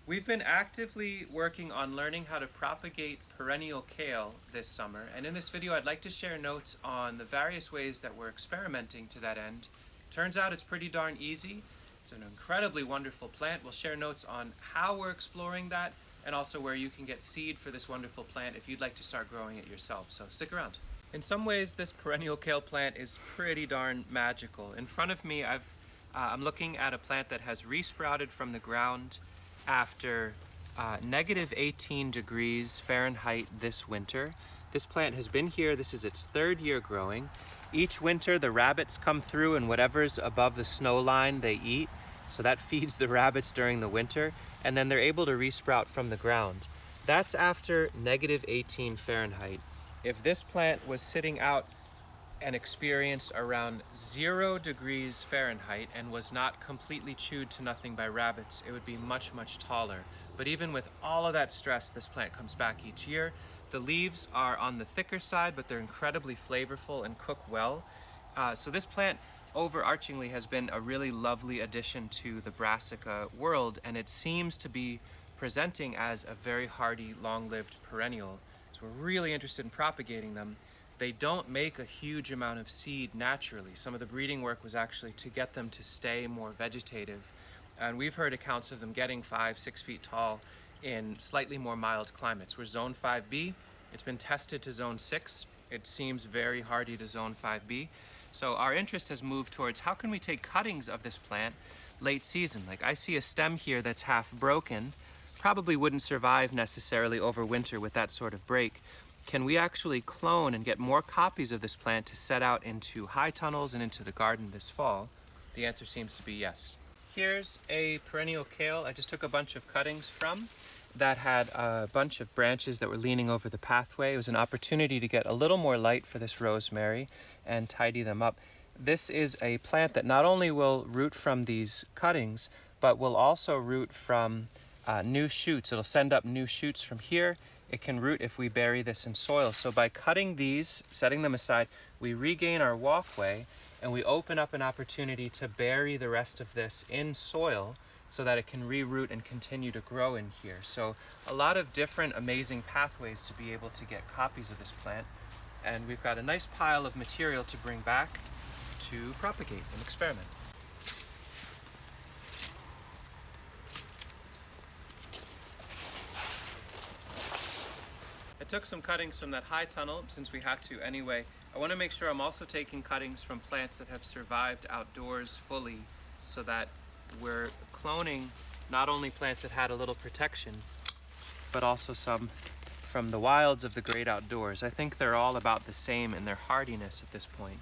We've been actively working on learning how to propagate perennial kale this summer, and in this video I'd like to share notes on the various ways that we're experimenting to that end. Turns out it's pretty darn easy. It's an incredibly wonderful plant. We'll share notes on how we're exploring that and also where you can get seed for this wonderful plant if you'd like to start growing it yourself, so stick around. In some ways this perennial kale plant is pretty darn magical. In front of me I'm looking at a plant that has resprouted from the ground after negative 18 degrees Fahrenheit this winter. This plant has been here, this is its third year growing. Each winter the rabbits come through and whatever's above the snow line they eat, so that feeds the rabbits during the winter, and then they're able to resprout from the ground. That's after negative 18 Fahrenheit. If this plant was sitting out and experienced around 0 degrees Fahrenheit and was not completely chewed to nothing by rabbits, it would be much, much taller. But even with all of that stress, this plant comes back each year. The leaves are on the thicker side, but they're incredibly flavorful and cook well. So this plant overarchingly has been a really lovely addition to the brassica world, and it seems to be presenting as a very hardy, long-lived perennial. So we're really interested in propagating them. They don't make a huge amount of seed naturally. Some of the breeding work was actually to get them to stay more vegetative. And we've heard accounts of them getting 5-6 feet tall in slightly more mild climates. We're zone 5B. It's been tested to zone 6. It seems very hardy to zone 5B. So our interest has moved towards how can we take cuttings of this plant late season. Like I see a stem here that's half broken, probably wouldn't survive necessarily over winter with that sort of break. Can we actually clone and get more copies of this plant to set out into high tunnels and into the garden this fall? The answer seems to be yes. Here's a perennial kale I just took a bunch of cuttings from that had a bunch of branches that were leaning over the pathway. It was an opportunity to get a little more light for this rosemary and tidy them up. This is a plant that not only will root from these cuttings, but will also root from new shoots. It'll send up new shoots from here. It can root if we bury this in soil. So by cutting these, setting them aside, we regain our walkway and we open up an opportunity to bury the rest of this in soil so that it can reroot and continue to grow in here. So a lot of different amazing pathways to be able to get copies of this plant. And we've got a nice pile of material to bring back to propagate and experiment. I took some cuttings from that high tunnel since we had to anyway. I want to make sure I'm also taking cuttings from plants that have survived outdoors fully so that we're cloning not only plants that had a little protection, but also some from the wilds of the great outdoors. I think they're all about the same in their hardiness at this point,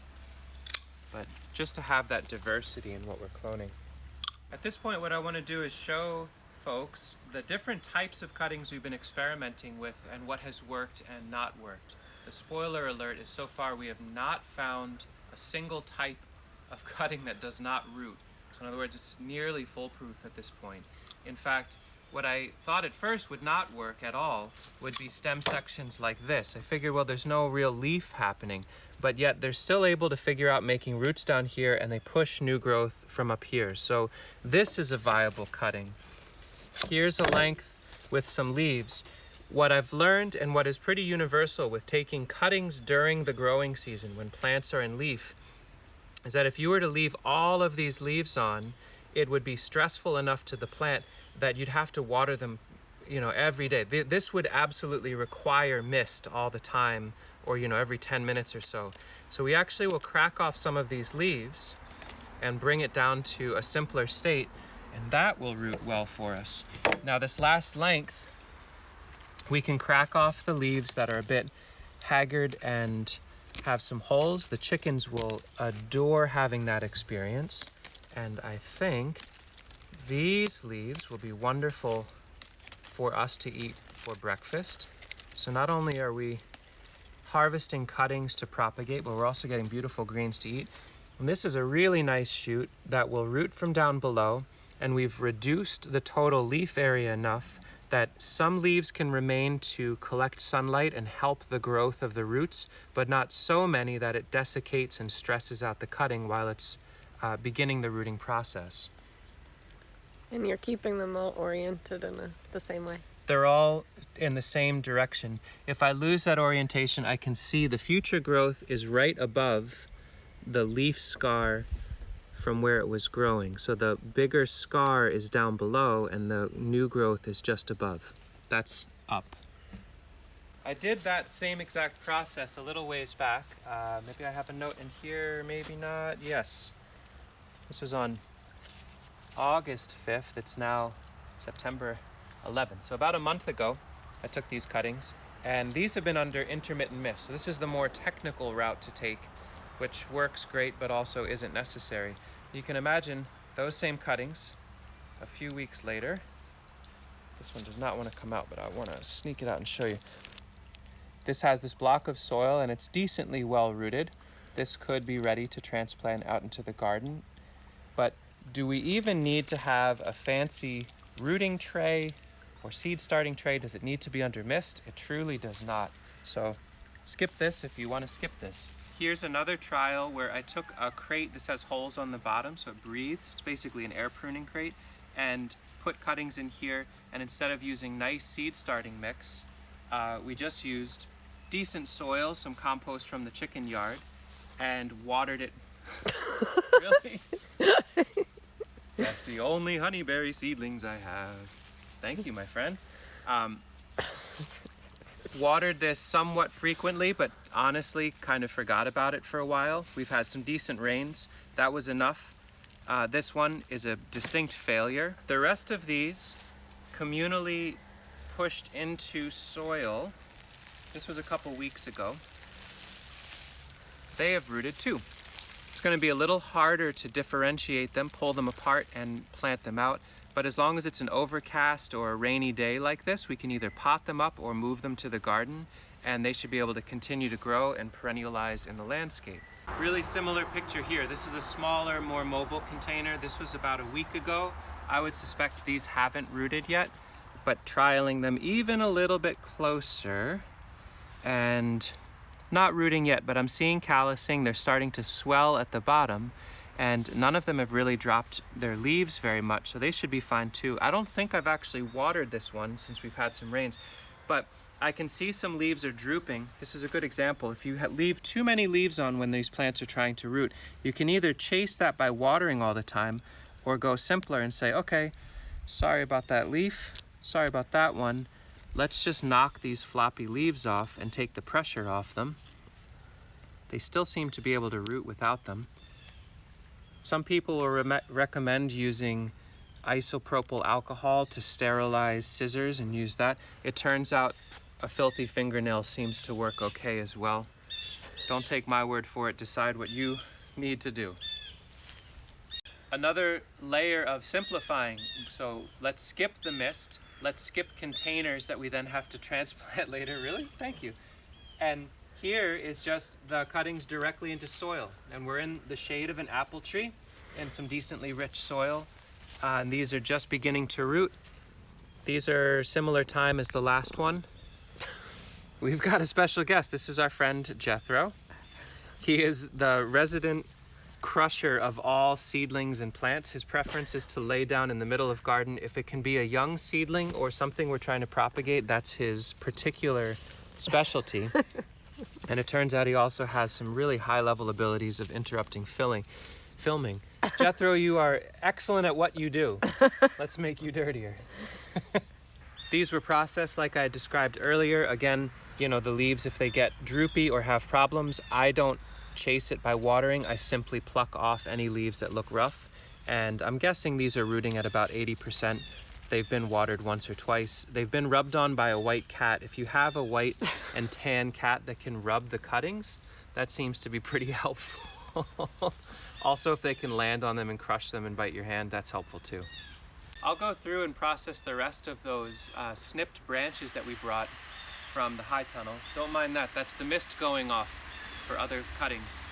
but just to have that diversity in what we're cloning. At this point, what I want to do is show folks the different types of cuttings we've been experimenting with and what has worked and not worked. The spoiler alert is so far we have not found a single type of cutting that does not root. So in other words, it's nearly foolproof at this point. In fact, what I thought at first would not work at all would be stem sections like this. I figured, well, there's no real leaf happening, but yet they're still able to figure out making roots down here and they push new growth from up here. So this is a viable cutting. Here's a length with some leaves. What I've learned and what is pretty universal with taking cuttings during the growing season when plants are in leaf is that if you were to leave all of these leaves on, it would be stressful enough to the plant that you'd have to water them, every day. This would absolutely require mist all the time or, every 10 minutes or so. So we actually will crack off some of these leaves and bring it down to a simpler state, and that will root well for us. Now this last length, we can crack off the leaves that are a bit haggard and have some holes. The chickens will adore having that experience. And I think these leaves will be wonderful for us to eat for breakfast. So not only are we harvesting cuttings to propagate, but we're also getting beautiful greens to eat. And this is a really nice shoot that will root from down below, and we've reduced the total leaf area enough that some leaves can remain to collect sunlight and help the growth of the roots, but not so many that it desiccates and stresses out the cutting while it's beginning the rooting process. And you're keeping them all oriented in the same way. They're all in the same direction. If I lose that orientation, I can see the future growth is right above the leaf scar from where it was growing. So the bigger scar is down below and the new growth is just above. That's up. I did that same exact process a little ways back. Maybe I have a note in here, maybe not. Yes. This was on August 5th. It's now September 11th. So about a month ago, I took these cuttings, and these have been under intermittent mist. So this is the more technical route to take, which works great, but also isn't necessary. You can imagine those same cuttings a few weeks later. This one does not want to come out, but I want to sneak it out and show you. This has this block of soil, and it's decently well rooted. This could be ready to transplant out into the garden. But do we even need to have a fancy rooting tray or seed starting tray? Does it need to be under mist? It truly does not. So skip this if you want to skip this. Here's another trial where I took a crate. This has holes on the bottom so it breathes. It's basically an air pruning crate, and put cuttings in here, and instead of using nice seed starting mix, we just used decent soil, some compost from the chicken yard, and watered it. Really? That's the only honeyberry seedlings I have. Thank you, my friend. Watered this somewhat frequently, but honestly kind of forgot about it for a while. We've had some decent rains. That was enough. This one is a distinct failure. The rest of these communally pushed into soil. This was a couple weeks ago. They have rooted too. It's going to be a little harder to differentiate them, pull them apart and plant them out. But as long as it's an overcast or a rainy day like this, we can either pot them up or move them to the garden, and they should be able to continue to grow and perennialize in the landscape. Really similar picture here. This is a smaller, more mobile container. This was about a week ago. I would suspect these haven't rooted yet, but trialing them even a little bit closer, and not rooting yet, but I'm seeing callousing. They're starting to swell at the bottom, and none of them have really dropped their leaves very much, so they should be fine too. I don't think I've actually watered this one since we've had some rains, but I can see some leaves are drooping. This is a good example. If you leave too many leaves on when these plants are trying to root, you can either chase that by watering all the time, or go simpler and say, okay, sorry about that leaf, sorry about that one. Let's just knock these floppy leaves off and take the pressure off them. They still seem to be able to root without them. Some people will recommend using isopropyl alcohol to sterilize scissors and use that. It turns out a filthy fingernail seems to work okay as well. Don't take my word for it. Decide what you need to do. Another layer of simplifying. So let's skip the mist. Let's skip containers that we then have to transplant later. Really? Thank you. And here is just the cuttings directly into soil. And we're in the shade of an apple tree and some decently rich soil. And these are just beginning to root. These are similar time as the last one. We've got a special guest. This is our friend Jethro. He is the resident crusher of all seedlings and plants. His preference is to lay down in the middle of garden. If it can be a young seedling or something we're trying to propagate, that's his particular specialty. And it turns out he also has some really high-level abilities of interrupting filming. Jethro, you are excellent at what you do. Let's make you dirtier. These were processed like I described earlier. Again, you know, the leaves, if they get droopy or have problems, I don't chase it by watering. I simply pluck off any leaves that look rough. And I'm guessing these are rooting at about 80%. They've been watered once or twice. They've been rubbed on by a white cat. If you have a white and tan cat that can rub the cuttings, that seems to be pretty helpful. Also, if they can land on them and crush them and bite your hand, that's helpful too. I'll go through and process the rest of those snipped branches that we brought from the high tunnel. Don't mind that. That's the mist going off for other cuttings.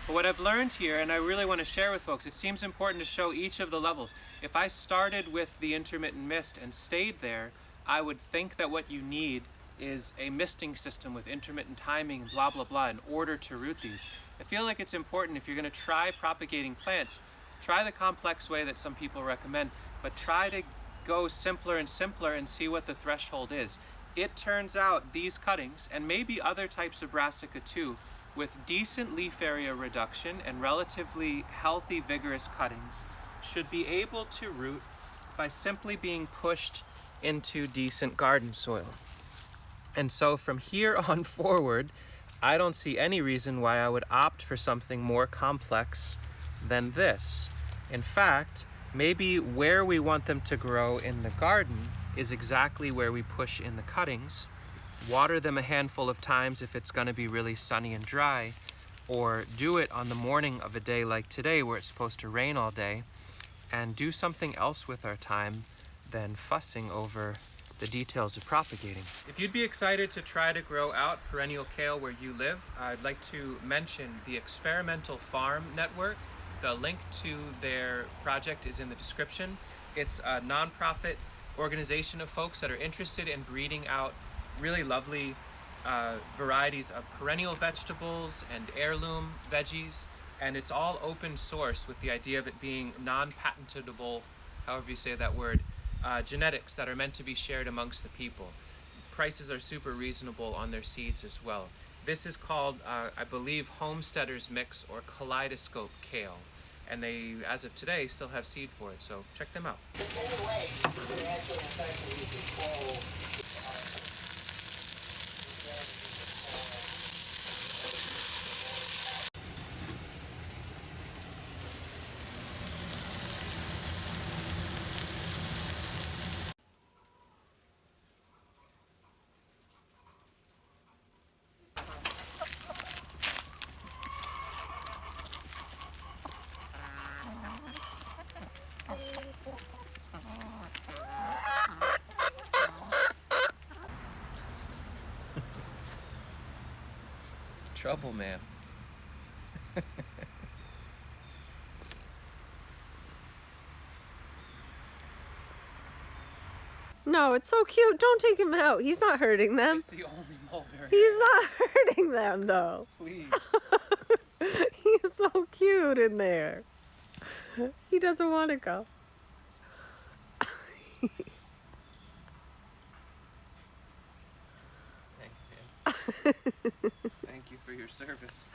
But what I've learned here, and I really want to share with folks, it seems important to show each of the levels. If I started with the intermittent mist and stayed there, I would think that what you need is a misting system with intermittent timing and blah, blah, blah in order to root these. I feel like it's important if you're going to try propagating plants, try the complex way that some people recommend, but try to go simpler and simpler and see what the threshold is. It turns out these cuttings, and maybe other types of brassica too, with decent leaf area reduction and relatively healthy, vigorous cuttings, should be able to root by simply being pushed into decent garden soil. And so from here on forward, I don't see any reason why I would opt for something more complex than this. In fact, maybe where we want them to grow in the garden is exactly where we push in the cuttings. Water them a handful of times if it's going to be really sunny and dry, or do it on the morning of a day like today where it's supposed to rain all day, and do something else with our time than fussing over the details of propagating. If you'd be excited to try to grow out perennial kale where you live, I'd like to mention the Experimental Farm Network. The link to their project is in the description. It's a nonprofit organization of folks that are interested in breeding out really lovely varieties of perennial vegetables and heirloom veggies, and it's all open source with the idea of it being non-patentable, however you say that word, genetics that are meant to be shared amongst the people. Prices are super reasonable on their seeds as well. This is called, I believe, Homesteader's Mix or Kaleidoscope Kale, and they, as of today, still have seed for it, so check them out. Trouble, man. No, it's so cute. Don't take him out. He's not hurting them. It's the only mulberry. He's not hurting them, though. Please. He's so cute in there. He doesn't want to go. Thanks, man. Thank you for your service.